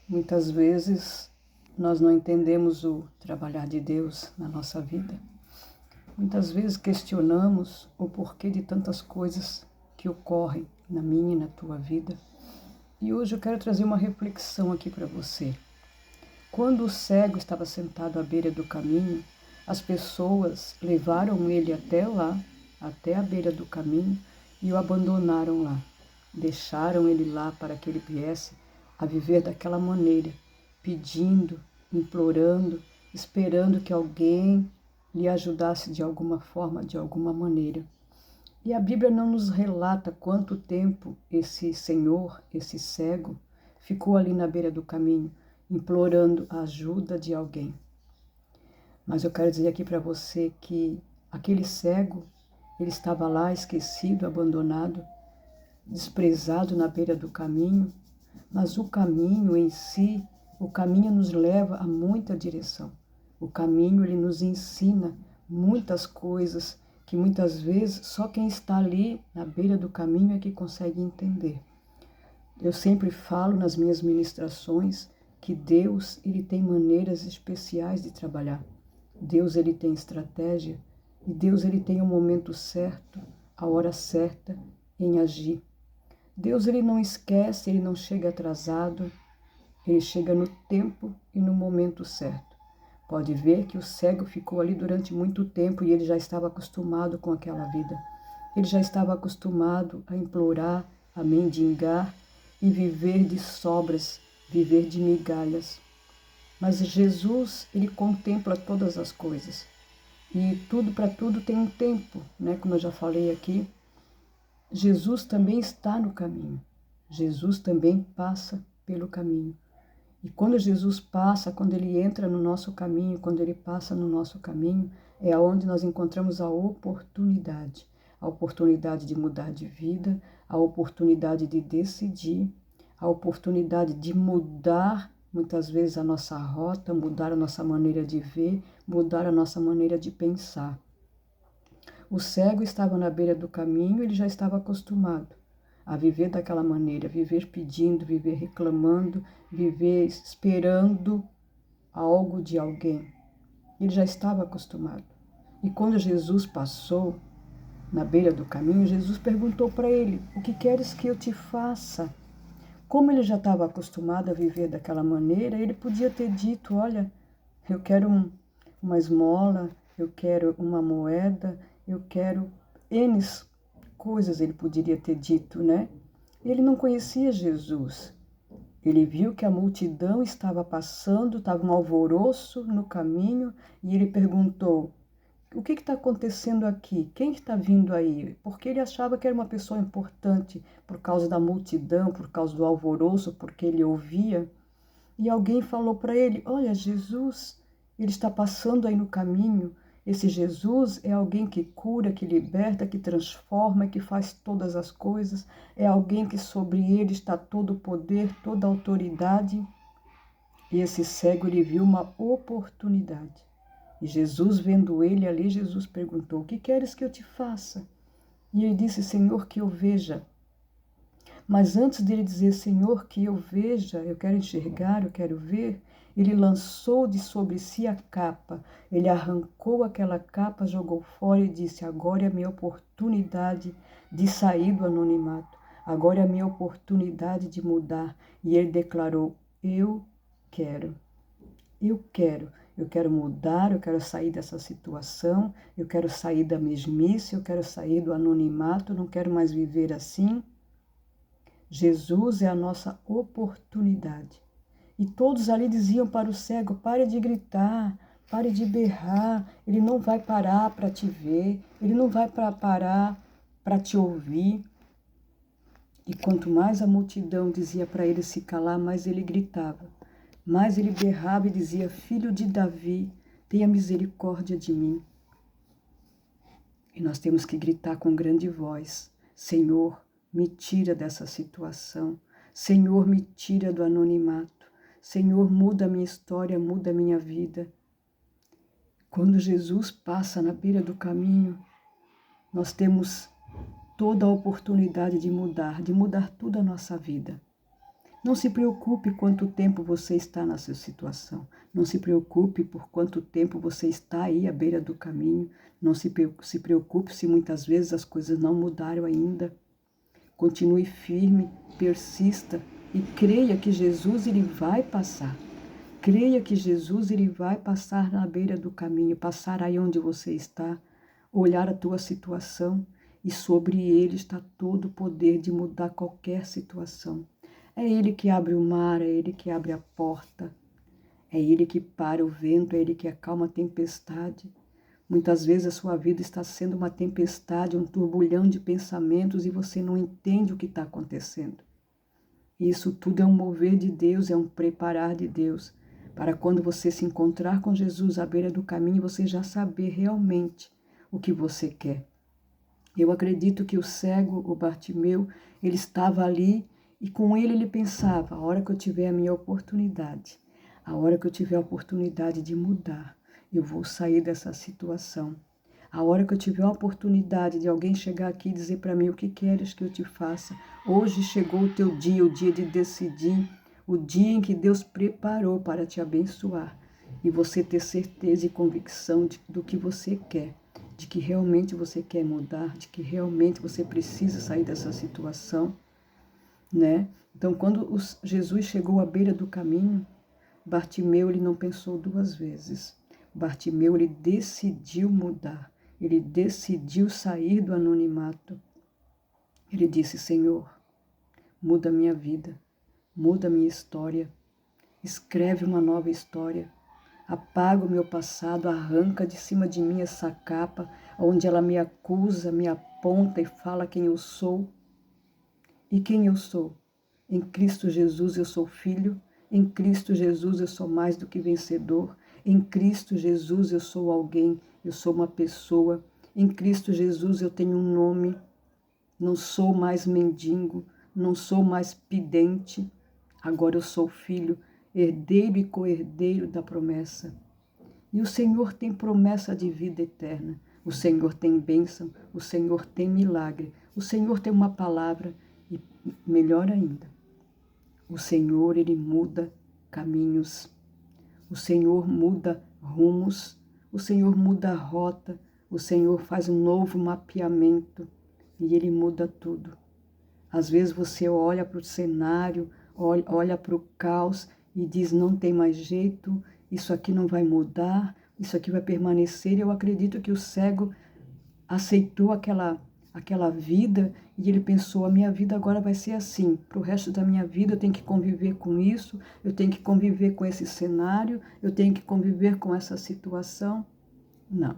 Muitas vezes nós não entendemos o trabalhar de Deus na nossa vida. Muitas vezes questionamos o porquê de tantas coisas que ocorrem na minha e na tua vida. E hoje eu quero trazer uma reflexão aqui para você. Quando o cego estava sentado à beira do caminho, as pessoas levaram ele até lá, até a beira do caminho, e o abandonaram lá. Deixaram ele lá para que ele viesse a viver daquela maneira, pedindo, implorando, esperando que alguém lhe ajudasse de alguma forma, de alguma maneira. E a Bíblia não nos relata quanto tempo esse senhor, esse cego, ficou ali na beira do caminho, implorando a ajuda de alguém. Mas eu quero dizer aqui para você que aquele cego, ele estava lá esquecido, abandonado, desprezado na beira do caminho, mas o caminho em si, o caminho nos leva a muita direção. O caminho, ele nos ensina muitas coisas que muitas vezes só quem está ali na beira do caminho é que consegue entender. Eu sempre falo nas minhas ministrações que Deus, ele tem maneiras especiais de trabalhar. Deus, ele tem estratégia e Deus, ele tem o momento certo, a hora certa em agir. Deus, ele não esquece, ele não chega atrasado, ele chega no tempo e no momento certo. Pode ver que o cego ficou ali durante muito tempo e ele já estava acostumado com aquela vida. Ele já estava acostumado a implorar, a mendigar e viver de sobras, viver de migalhas. Mas Jesus, ele contempla todas as coisas. E tudo para tudo tem um tempo, né? Como eu já falei aqui, Jesus também está no caminho. Jesus também passa pelo caminho. E quando Jesus passa, quando ele entra no nosso caminho, quando ele passa no nosso caminho, é onde nós encontramos a oportunidade de mudar de vida, a oportunidade de decidir, a oportunidade de mudar muitas vezes a nossa rota, mudar a nossa maneira de ver, mudar a nossa maneira de pensar. O cego estava na beira do caminho, ele já estava acostumado a viver daquela maneira, viver pedindo, viver reclamando, viver esperando algo de alguém. Ele já estava acostumado. E quando Jesus passou na beira do caminho, Jesus perguntou para ele: "O que queres que eu te faça?" Como ele já estava acostumado a viver daquela maneira, ele podia ter dito: "Olha, eu quero uma esmola, eu quero uma moeda, eu quero N coisas", ele poderia ter dito, né? Ele não conhecia Jesus. Ele viu que a multidão estava passando, estava um alvoroço no caminho, e ele perguntou: "O que está acontecendo aqui? Quem está vindo aí?" Porque ele achava que era uma pessoa importante por causa da multidão, por causa do alvoroço, porque ele ouvia. E alguém falou para ele: "Olha, Jesus, ele está passando aí no caminho. Esse Jesus é alguém que cura, que liberta, que transforma, que faz todas as coisas. É alguém que sobre ele está todo o poder, toda a autoridade." E esse cego, ele viu uma oportunidade. E Jesus, vendo ele ali, Jesus perguntou: "O que queres que eu te faça?" E ele disse: "Senhor, que eu veja." Mas antes dele dizer: "Senhor, que eu veja, eu quero enxergar, eu quero ver", ele lançou de sobre si a capa. Ele arrancou aquela capa, jogou fora e disse: "Agora é a minha oportunidade de sair do anonimato. Agora é a minha oportunidade de mudar." E ele declarou: "Eu quero. Eu quero. Eu quero mudar, eu quero sair dessa situação, eu quero sair da mesmice, eu quero sair do anonimato, não quero mais viver assim." Jesus é a nossa oportunidade. E todos ali diziam para o cego: "Pare de gritar, pare de berrar, ele não vai parar para te ver, ele não vai parar para te ouvir." E quanto mais a multidão dizia para ele se calar, mais ele gritava, mais ele berrava e dizia: "Filho de Davi, tenha misericórdia de mim." E nós temos que gritar com grande voz: "Senhor, me tira dessa situação. Senhor, me tira do anonimato. Senhor, muda a minha história, muda a minha vida." Quando Jesus passa na beira do caminho, nós temos toda a oportunidade de mudar tudo a nossa vida. Não se preocupe quanto tempo você está nessa situação. Não se preocupe por quanto tempo você está aí à beira do caminho. Não se preocupe se muitas vezes as coisas não mudaram ainda. Continue firme, persista e creia que Jesus ele vai passar. Creia que Jesus ele vai passar na beira do caminho, passar aí onde você está, olhar a tua situação e sobre ele está todo o poder de mudar qualquer situação. É ele que abre o mar, é ele que abre a porta, é ele que para o vento, é ele que acalma a tempestade. Muitas vezes a sua vida está sendo uma tempestade, um turbulhão de pensamentos e você não entende o que está acontecendo. Isso tudo é um mover de Deus, é um preparar de Deus, para quando você se encontrar com Jesus à beira do caminho, você já saber realmente o que você quer. Eu acredito que o cego, o Bartimeu, ele estava ali e com ele pensava, a hora que eu tiver a minha oportunidade, a hora que eu tiver a oportunidade de mudar, eu vou sair dessa situação. A hora que eu tiver a oportunidade de alguém chegar aqui e dizer para mim o que queres que eu te faça, hoje chegou o teu dia, o dia de decidir, o dia em que Deus preparou para te abençoar e você ter certeza e convicção do que você quer, de que realmente você quer mudar, de que realmente você precisa sair dessa situação, né? Então, quando Jesus chegou à beira do caminho, Bartimeu ele não pensou duas vezes. Bartimeu ele decidiu mudar, ele decidiu sair do anonimato. Ele disse, Senhor, muda minha vida, muda minha história, escreve uma nova história, apaga o meu passado, arranca de cima de mim essa capa, onde ela me acusa, me aponta e fala quem eu sou. E quem eu sou? Em Cristo Jesus eu sou filho, em Cristo Jesus eu sou mais do que vencedor, em Cristo Jesus eu sou alguém, eu sou uma pessoa, em Cristo Jesus eu tenho um nome, não sou mais mendigo, não sou mais pedinte, agora eu sou filho, herdeiro e co-herdeiro da promessa. E o Senhor tem promessa de vida eterna, o Senhor tem bênção, o Senhor tem milagre, o Senhor tem uma palavra e melhor ainda, o Senhor ele muda caminhos, o Senhor muda rumos, o Senhor muda a rota, o Senhor faz um novo mapeamento e ele muda tudo. Às vezes você olha para o cenário, olha para o caos e diz, não tem mais jeito, isso aqui não vai mudar, isso aqui vai permanecer. Eu acredito que o cego aceitou aquela vida e ele pensou, a minha vida agora vai ser assim, para o resto da minha vida eu tenho que conviver com isso, eu tenho que conviver com esse cenário, eu tenho que conviver com essa situação. Não.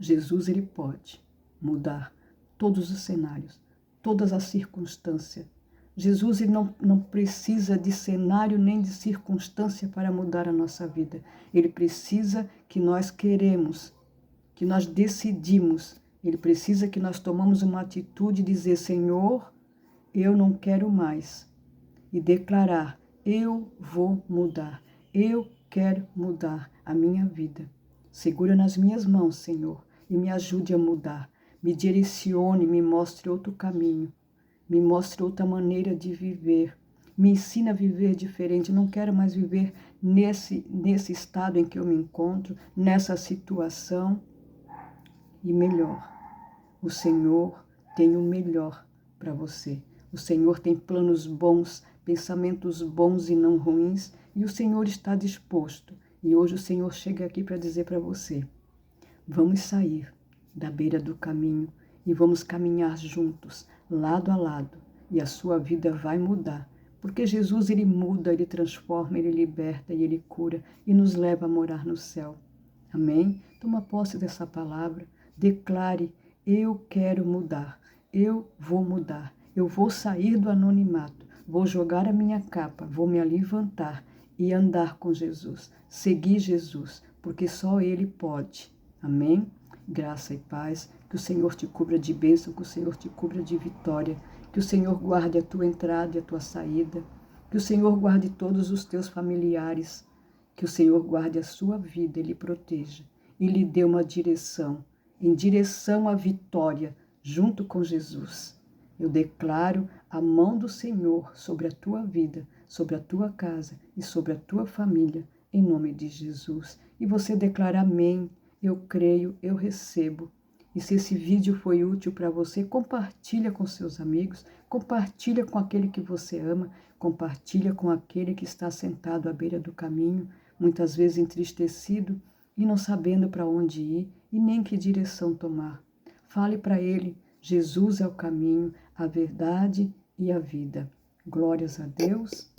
Jesus ele pode mudar todos os cenários, todas as circunstâncias. Jesus ele não precisa de cenário nem de circunstância para mudar a nossa vida. Ele precisa que nós queremos, que nós decidimos. Ele precisa que nós tomamos uma atitude de dizer, Senhor, eu não quero mais. E declarar, eu vou mudar, eu quero mudar a minha vida. Segura nas minhas mãos, Senhor, e me ajude a mudar. Me direcione, me mostre outro caminho, me mostre outra maneira de viver. Me ensina a viver diferente. Não quero mais viver nesse estado em que eu me encontro, nessa situação. E melhor, o Senhor tem o melhor para você. O Senhor tem planos bons, pensamentos bons e não ruins, e o Senhor está disposto. E hoje o Senhor chega aqui para dizer para você, vamos sair da beira do caminho e vamos caminhar juntos, lado a lado, e a sua vida vai mudar. Porque Jesus, ele muda, ele transforma, ele liberta e ele cura e nos leva a morar no céu. Amém? Toma posse dessa palavra, declare, eu quero mudar, eu vou mudar, eu vou sair do anonimato, vou jogar a minha capa, vou me levantar e andar com Jesus, seguir Jesus, porque só Ele pode. Amém? Graça e paz, que o Senhor te cubra de bênção, que o Senhor te cubra de vitória, que o Senhor guarde a tua entrada e a tua saída, que o Senhor guarde todos os teus familiares, que o Senhor guarde a sua vida e lhe proteja, e lhe dê uma direção, em direção à vitória, junto com Jesus. Eu declaro a mão do Senhor sobre a tua vida, sobre a tua casa e sobre a tua família, em nome de Jesus. E você declara amém. Eu creio, eu recebo. E se esse vídeo foi útil para você, compartilha com seus amigos, compartilha com aquele que você ama, compartilha com aquele que está sentado à beira do caminho, muitas vezes entristecido e não sabendo para onde ir e nem que direção tomar. Fale para ele, Jesus é o caminho, a verdade e a vida. Glórias a Deus.